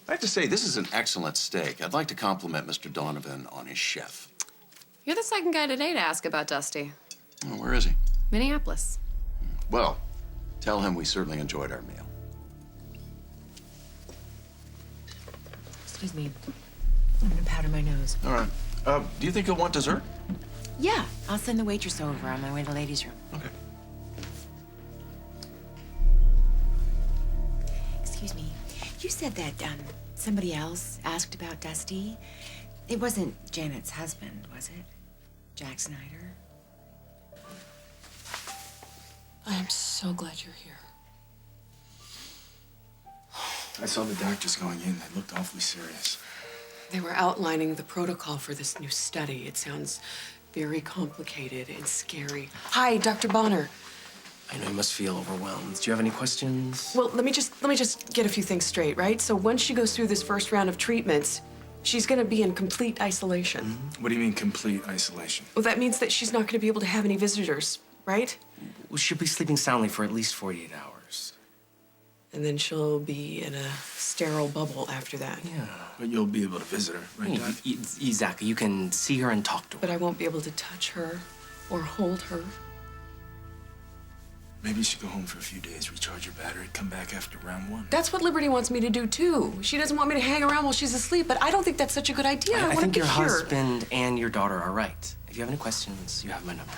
I have to say, this is an excellent steak. I'd like to compliment Mr. Donovan on his chef. You're the second guy today to ask about Dusty. Well, where is he? Minneapolis. Well, tell him we certainly enjoyed our meal. Excuse me. I'm gonna powder my nose. All right. Do you think you'll want dessert? Yeah, I'll send the waitress over on my way to the ladies' room. Okay. Excuse me. You said that somebody else asked about Dusty. It wasn't Janet's husband, was it? Jack Snyder? I am so glad you're here. I saw the doctors going in. They looked awfully serious. They were outlining the protocol for this new study. It sounds very complicated and scary. Hi, Dr. Bonner. I know you must feel overwhelmed. Do you have any questions? Well, let me just get a few things straight, right? So once she goes through this first round of treatments, she's gonna be in complete isolation. What do you mean complete isolation? Well, that means that she's not gonna be able to have any visitors, right? Well, she'll be sleeping soundly for at least 48 hours. And then she'll be in a sterile bubble after that. Yeah. But you'll be able to visit her, right, Doc? Exactly. You can see her and talk to her. But I won't be able to touch her or hold her. Maybe you should go home for a few days, recharge your battery, come back after round one. That's what Liberty wants me to do, too. She doesn't want me to hang around while she's asleep, but I don't think that's such a good idea. I I want think to your be here. husband and your daughter are right. If you have any questions, you have my number.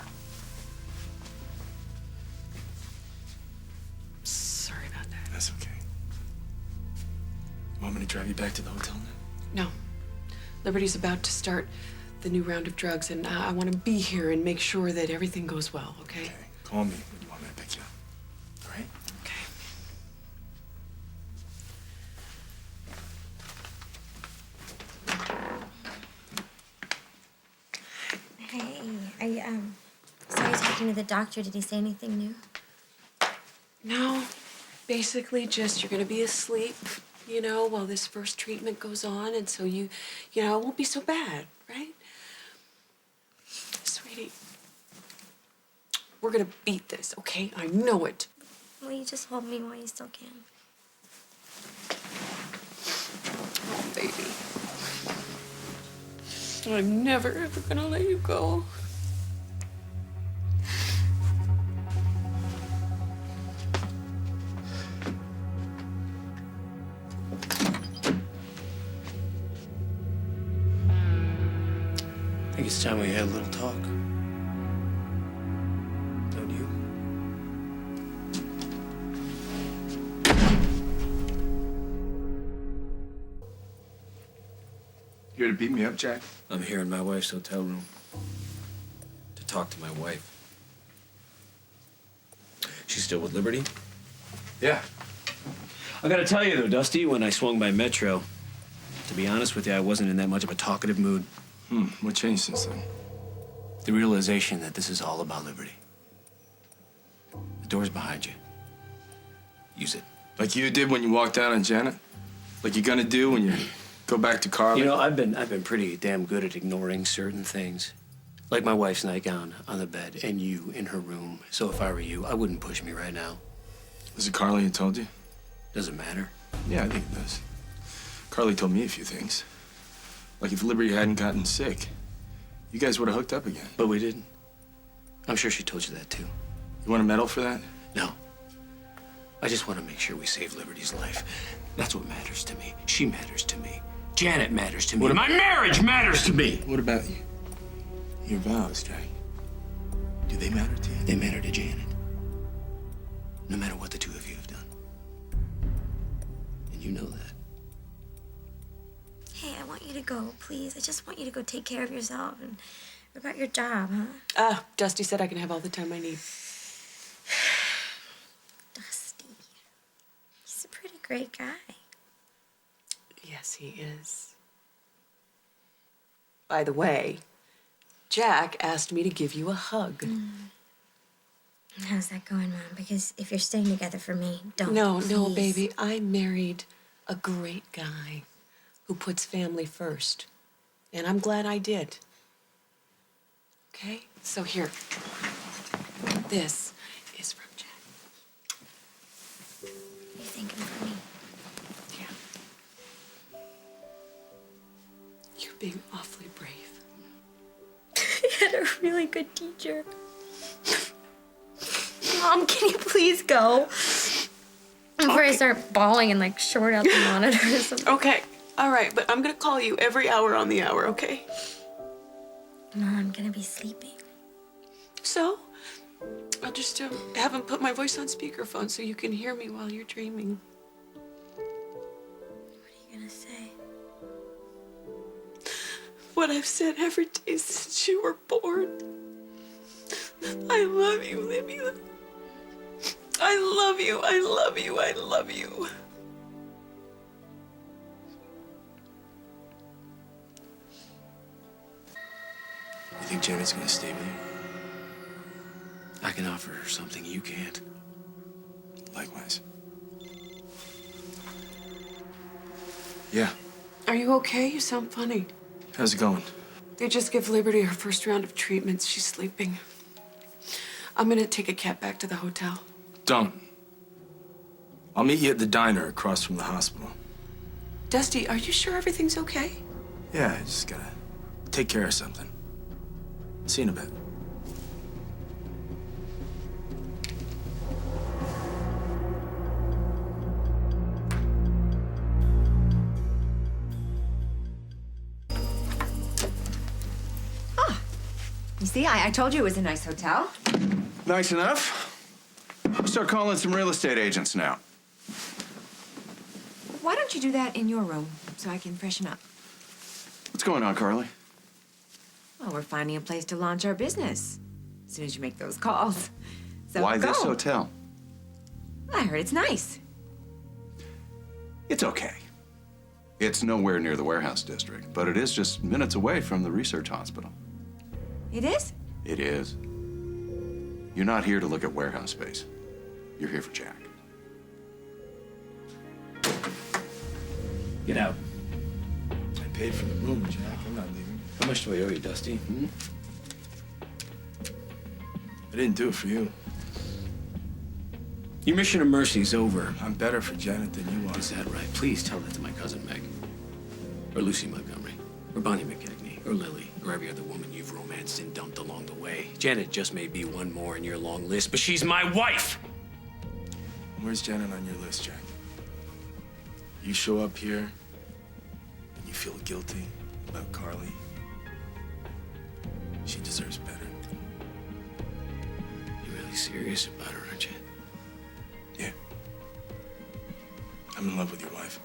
Sorry about that. That's okay. You want me to drive you back to the hotel now? No. Liberty's about to start the new round of drugs, and I want to be here and make sure that everything goes well, okay? Okay. Call me when you want me to pick you up. All right? Okay. Hey, I saw you talking to the doctor. Did he say anything new? No, basically just you're going to be asleep, you know, while this first treatment goes on, and so you know, it won't be so bad, right? Sweetie, we're going to beat this, okay? I know it. Will you just hold me while you still can? Oh, baby. I'm never, ever going to let you go. I think it's time we had a little talk. Don't you? Here to beat me up, Jack? I'm here in my wife's hotel room to talk to my wife. She's still with Liberty? Yeah. I gotta tell you though, Dusty, when I swung by Metro, to be honest with you, I wasn't in that much of a talkative mood. What changed since then? The realization that this is all about Liberty. The door's behind you. Use it. Like you did when you walked out on Janet? Like you're gonna do when you go back to Carly? You know, I've been pretty damn good at ignoring certain things. Like my wife's nightgown on the bed and you in her room. So if I were you, I wouldn't push me right now. Was it Carly who told you? Does it matter? Yeah, I think it does. Carly told me a few things. Like if Liberty hadn't gotten sick, you guys would have hooked up again. But we didn't. I'm sure she told you that too. You want a medal for that? No. I just want to make sure we save Liberty's life. That's what matters to me. She matters to me. Janet matters to me. My marriage matters to me. What about you? Your vows, Jack. Do they matter to you? They matter to Janet. No matter what the two of you have done. And you know that. Hey, I want you to go, please. I just want you to go take care of yourself. And what about your job, huh? Dusty said I can have all the time I need. Dusty. He's a pretty great guy. Yes, he is. By the way, Jack asked me to give you a hug. How's that going, Mom? Because if you're staying together for me, don't. No, please. baby. I married a great guy who puts family first. And I'm glad I did. Okay? So here. This is from Jack. You're thinking for me. Yeah. You're being awfully brave. I had a really good teacher. Mom, can you please go? Before I start bawling and like short out the monitor or something. Okay, all right, but I'm gonna call you every hour on the hour, okay? No, I'm gonna be sleeping. So, I'll just have him put my voice on speakerphone so you can hear me while you're dreaming. What are you gonna say? What I've said every day since you were born. I love you, Libby. I love you, I love you, I love you. You think Janet's gonna stay with you? I can offer her something you can't. Likewise. Yeah. Are you okay? You sound funny. How's it going? They just give Liberty her first round of treatments. She's sleeping. I'm gonna take a cab back to the hotel. Don't. I'll meet you at the diner across from the hospital. Dusty, are you sure everything's okay? Yeah, I just gotta take care of something. See you in a bit. You see, I told you it was a nice hotel. Nice enough. I'll start calling some real estate agents now. Why don't you do that in your room so I can freshen up? What's going on, Carly? Well, we're finding a place to launch our business as soon as you make those calls. So Why go. this hotel? I heard it's nice. It's okay. It's nowhere near the warehouse district, but it is just minutes away from the research hospital. It is? It is. You're not here to look at warehouse space. You're here for Jack. Get out. I paid for the room, Jack. I'm not leaving. How much do I owe you, Dusty? I didn't do it for you. Your mission of mercy is over. I'm better for Janet than you are. Is that right? Please tell that to my cousin Meg. Or Lucy Montgomery. Or Bonnie McKechnie. Or Lily. Or every other woman you've romanced and dumped along the way. Janet just may be one more in your long list, but she's my wife! Where's Janet on your list, Jack? You show up here and you feel guilty about Carly. She deserves better. You're really serious about her, aren't you? Yeah. I'm in love with your wife.